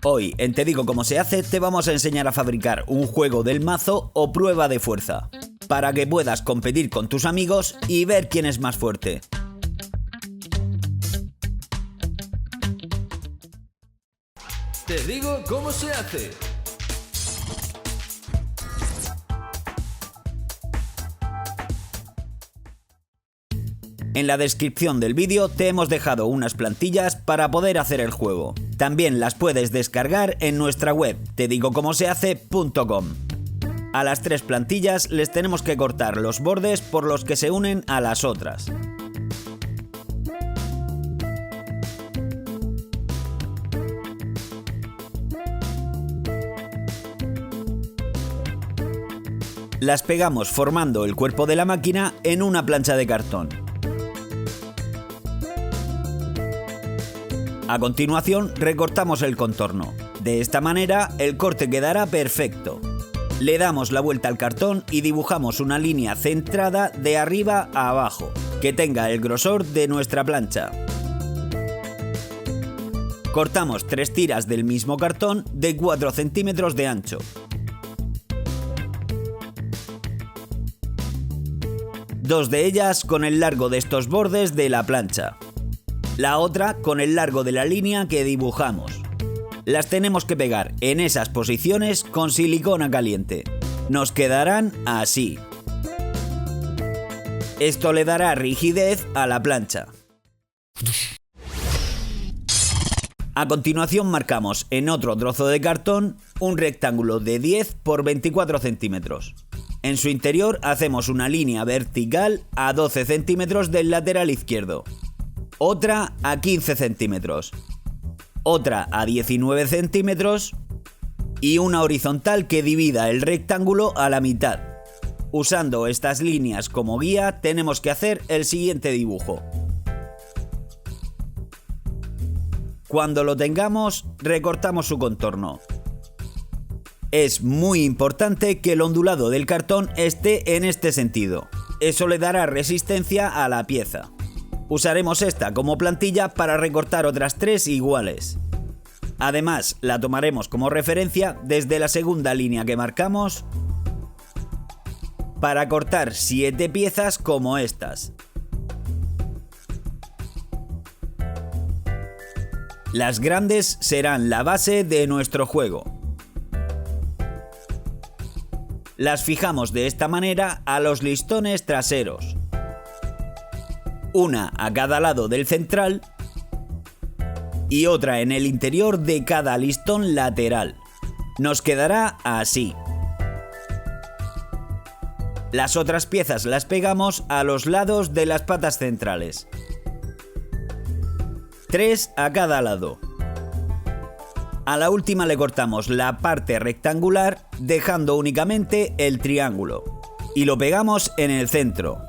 Hoy, en Te Digo Cómo Se Hace, te vamos a enseñar a fabricar un juego del mazo o prueba de fuerza, para que puedas competir con tus amigos y ver quién es más fuerte. Te digo cómo se hace. En la descripción del vídeo te hemos dejado unas plantillas para poder hacer el juego. También las puedes descargar en nuestra web, tedigocómosehace.com. A las 3 plantillas les tenemos que cortar los bordes por los que se unen a las otras. Las pegamos formando el cuerpo de la máquina en una plancha de cartón. A continuación recortamos el contorno. De esta manera el corte quedará perfecto. Le damos la vuelta al cartón y dibujamos una línea centrada de arriba a abajo, que tenga el grosor de nuestra plancha. Cortamos 3 tiras del mismo cartón de 4 centímetros de ancho. Dos de ellas con el largo de estos bordes de la plancha. La otra con el largo de la línea que dibujamos. Las tenemos que pegar en esas posiciones con silicona caliente. Nos quedarán así. Esto le dará rigidez a la plancha. A continuación marcamos en otro trozo de cartón un rectángulo de 10 por 24 centímetros. En su interior hacemos una línea vertical a 12 centímetros del lateral izquierdo. Otra a 15 centímetros, otra a 19 centímetros y una horizontal que divida el rectángulo a la mitad. Usando estas líneas como guía tenemos que hacer el siguiente dibujo. Cuando lo tengamos, recortamos su contorno. Es muy importante que el ondulado del cartón esté en este sentido. Eso le dará resistencia a la pieza. Usaremos esta como plantilla para recortar otras 3 iguales. Además, la tomaremos como referencia desde la segunda línea que marcamos para cortar 7 piezas como estas. Las grandes serán la base de nuestro juego. Las fijamos de esta manera a los listones traseros. Una a cada lado del central y otra en el interior de cada listón lateral. Nos quedará así. Las otras piezas las pegamos a los lados de las patas centrales. 3 a cada lado. A la última le cortamos la parte rectangular dejando únicamente el triángulo y lo pegamos en el centro.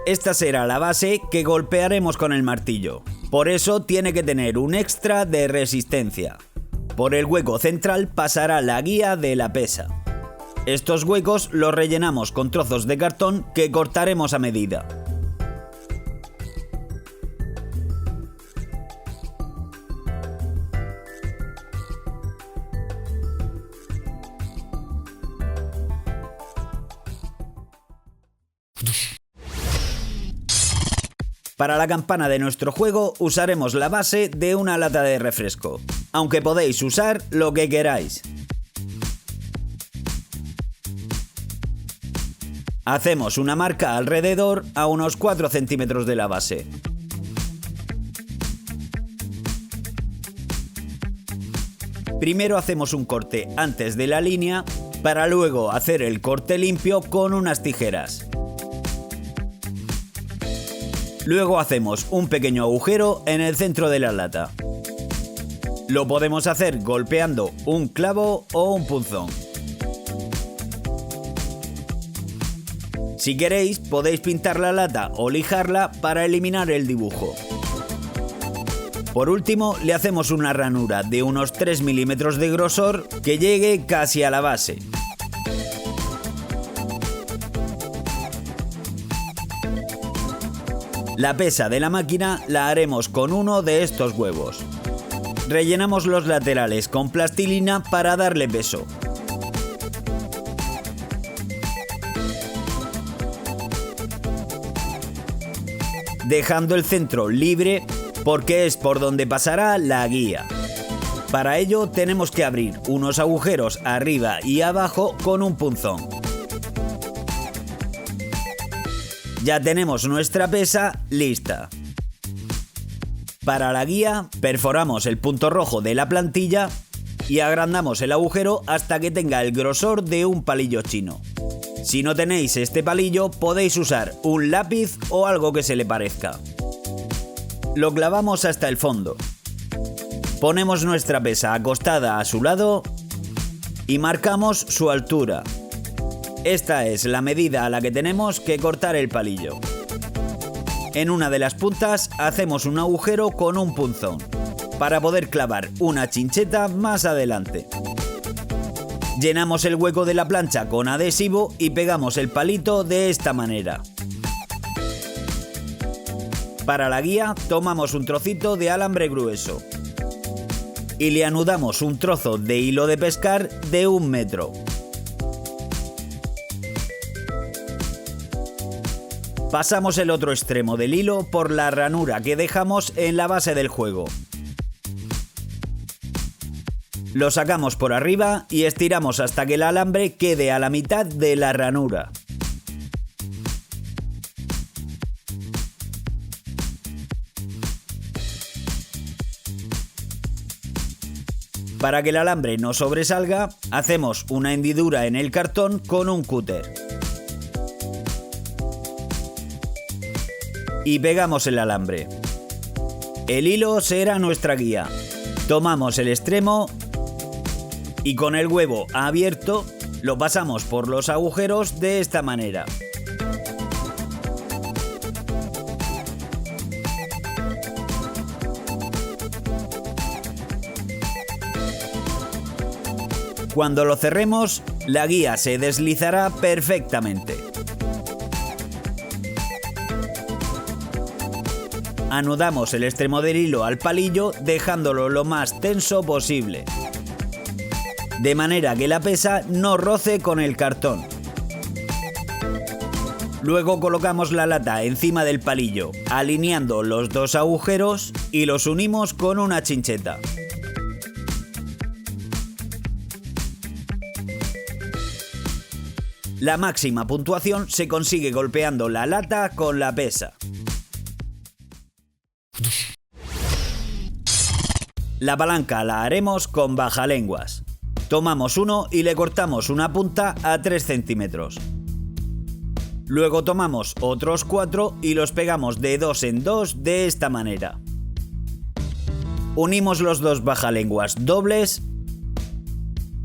Esta será la base que golpearemos con el martillo. Por eso tiene que tener un extra de resistencia. Por el hueco central pasará la guía de la pesa. Estos huecos los rellenamos con trozos de cartón que cortaremos a medida. Para la campana de nuestro juego usaremos la base de una lata de refresco, aunque podéis usar lo que queráis. Hacemos una marca alrededor a unos 4 centímetros de la base. Primero hacemos un corte antes de la línea para luego hacer el corte limpio con unas tijeras. Luego hacemos un pequeño agujero en el centro de la lata. Lo podemos hacer golpeando un clavo o un punzón. Si queréis, podéis pintar la lata o lijarla para eliminar el dibujo. Por último, le hacemos una ranura de unos 3 milímetros de grosor que llegue casi a la base. La pesa de la máquina la haremos con uno de estos huevos. Rellenamos los laterales con plastilina para darle peso. Dejando el centro libre porque es por donde pasará la guía. Para ello tenemos que abrir unos agujeros arriba y abajo con un punzón. Ya tenemos nuestra pesa lista. Para la guía perforamos el punto rojo de la plantilla y agrandamos el agujero hasta que tenga el grosor de un palillo chino. Si no tenéis este palillo, podéis usar un lápiz o algo que se le parezca. Lo clavamos hasta el fondo. Ponemos nuestra pesa acostada a su lado y marcamos su altura. Esta es la medida a la que tenemos que cortar el palillo. En una de las puntas hacemos un agujero con un punzón para poder clavar una chincheta más adelante. Llenamos el hueco de la plancha con adhesivo y pegamos el palito de esta manera. Para la guía tomamos un trocito de alambre grueso y le anudamos un trozo de hilo de pescar de 1 metro. Pasamos el otro extremo del hilo por la ranura que dejamos en la base del juego. Lo sacamos por arriba y estiramos hasta que el alambre quede a la mitad de la ranura. Para que el alambre no sobresalga, hacemos una hendidura en el cartón con un cúter. Y pegamos el alambre. El hilo será nuestra guía. Tomamos el extremo y con el huevo abierto lo pasamos por los agujeros de esta manera. Cuando lo cerremos, la guía se deslizará perfectamente. Anudamos el extremo del hilo al palillo dejándolo lo más tenso posible, de manera que la pesa no roce con el cartón. Luego colocamos la lata encima del palillo, alineando los dos agujeros y los unimos con una chincheta. La máxima puntuación se consigue golpeando la lata con la pesa. La palanca la haremos con bajalenguas. Tomamos uno y le cortamos una punta a 3 centímetros. Luego tomamos otros 4 y los pegamos de 2 en 2 de esta manera. Unimos los dos bajalenguas dobles,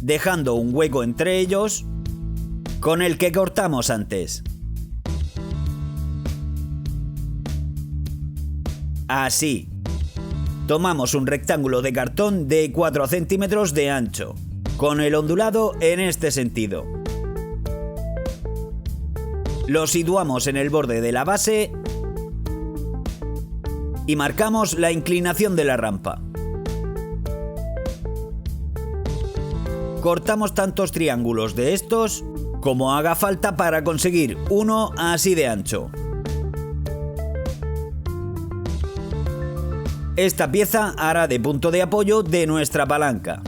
dejando un hueco entre ellos con el que cortamos antes. Así. Tomamos un rectángulo de cartón de 4 centímetros de ancho, con el ondulado en este sentido. Lo situamos en el borde de la base y marcamos la inclinación de la rampa. Cortamos tantos triángulos de estos como haga falta para conseguir uno así de ancho. Esta pieza hará de punto de apoyo de nuestra palanca.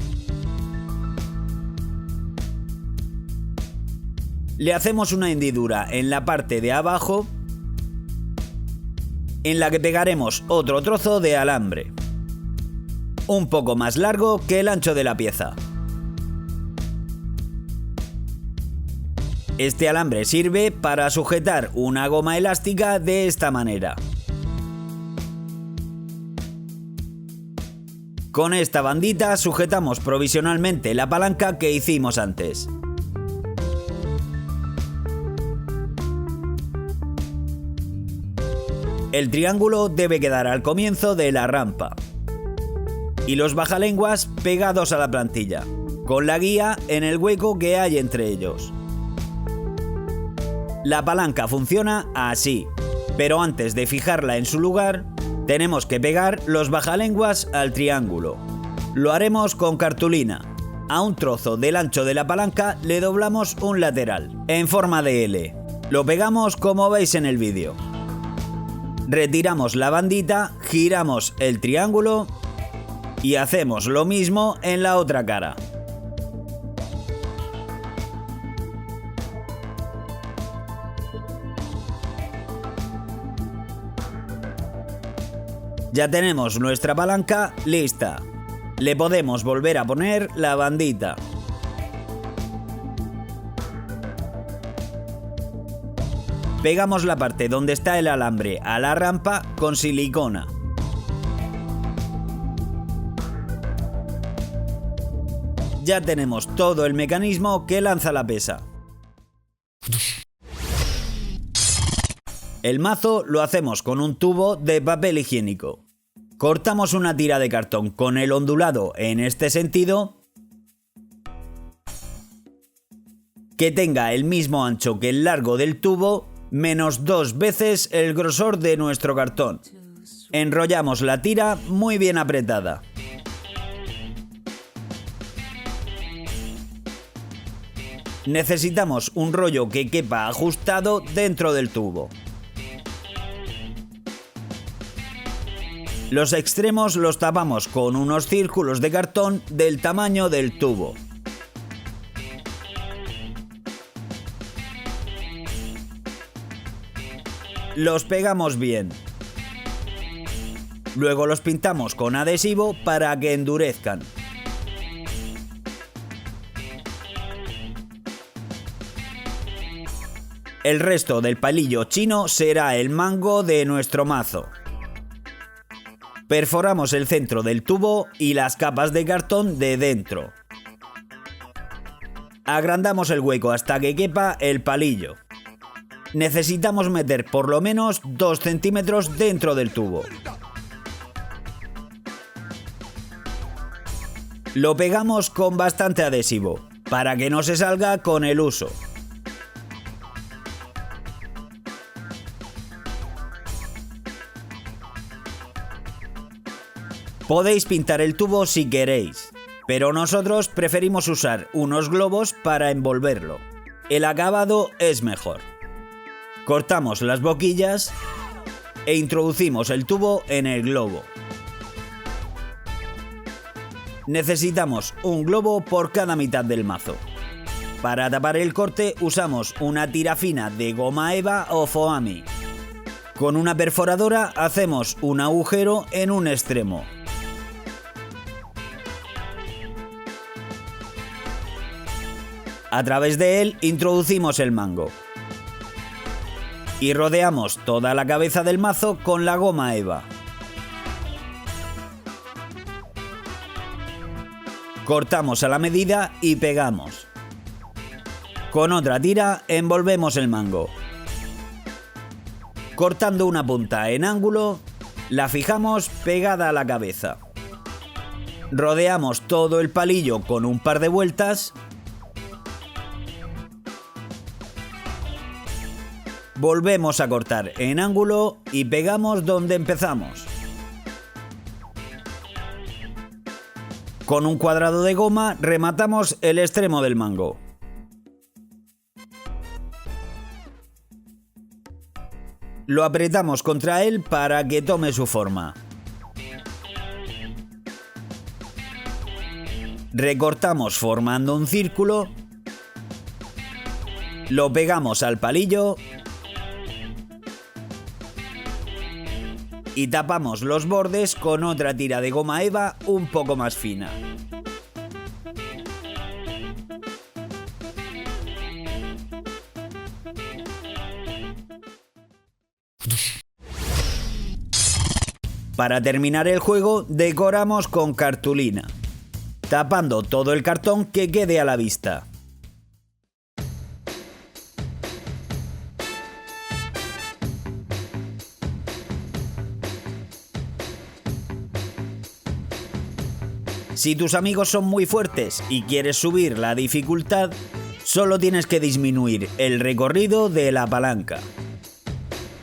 Le hacemos una hendidura en la parte de abajo en la que pegaremos otro trozo de alambre, un poco más largo que el ancho de la pieza. Este alambre sirve para sujetar una goma elástica de esta manera. Con esta bandita sujetamos provisionalmente la palanca que hicimos antes. El triángulo debe quedar al comienzo de la rampa y los bajalenguas pegados a la plantilla, con la guía en el hueco que hay entre ellos. La palanca funciona así. Pero antes de fijarla en su lugar, tenemos que pegar los bajalenguas al triángulo. Lo haremos con cartulina. A un trozo del ancho de la palanca le doblamos un lateral, en forma de L. Lo pegamos como veis en el vídeo. Retiramos la bandita, giramos el triángulo y hacemos lo mismo en la otra cara. Ya tenemos nuestra palanca lista. Le podemos volver a poner la bandita. Pegamos la parte donde está el alambre a la rampa con silicona. Ya tenemos todo el mecanismo que lanza la pesa. El mazo lo hacemos con un tubo de papel higiénico. Cortamos una tira de cartón con el ondulado en este sentido, que tenga el mismo ancho que el largo del tubo, menos 2 veces el grosor de nuestro cartón. Enrollamos la tira muy bien apretada. Necesitamos un rollo que quepa ajustado dentro del tubo. Los extremos los tapamos con unos círculos de cartón del tamaño del tubo. Los pegamos bien. Luego los pintamos con adhesivo para que endurezcan. El resto del palillo chino será el mango de nuestro mazo. Perforamos el centro del tubo y las capas de cartón de dentro. Agrandamos el hueco hasta que quepa el palillo. Necesitamos meter por lo menos 2 centímetros dentro del tubo. Lo pegamos con bastante adhesivo, para que no se salga con el uso. Podéis pintar el tubo si queréis, pero nosotros preferimos usar unos globos para envolverlo. El acabado es mejor. Cortamos las boquillas e introducimos el tubo en el globo. Necesitamos un globo por cada mitad del mazo. Para tapar el corte usamos una tira fina de goma eva o foamy. Con una perforadora hacemos un agujero en un extremo. A través de él introducimos el mango. Y rodeamos toda la cabeza del mazo con la goma eva. Cortamos a la medida y pegamos. Con otra tira envolvemos el mango. Cortando una punta en ángulo, la fijamos pegada a la cabeza. Rodeamos todo el palillo con un par de vueltas. Volvemos a cortar en ángulo y pegamos donde empezamos. Con un cuadrado de goma rematamos el extremo del mango. Lo apretamos contra él para que tome su forma. Recortamos formando un círculo. Lo pegamos al palillo. Y tapamos los bordes con otra tira de goma eva un poco más fina. Para terminar el juego, decoramos con cartulina, tapando todo el cartón que quede a la vista. Si tus amigos son muy fuertes y quieres subir la dificultad, solo tienes que disminuir el recorrido de la palanca.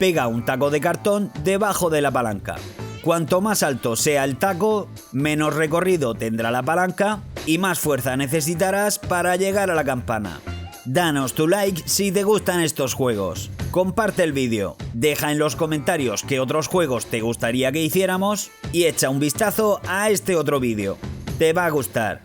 Pega un taco de cartón debajo de la palanca. Cuanto más alto sea el taco, menos recorrido tendrá la palanca y más fuerza necesitarás para llegar a la campana. Danos tu like si te gustan estos juegos. Comparte el vídeo, deja en los comentarios qué otros juegos te gustaría que hiciéramos y echa un vistazo a este otro vídeo. Te va a gustar.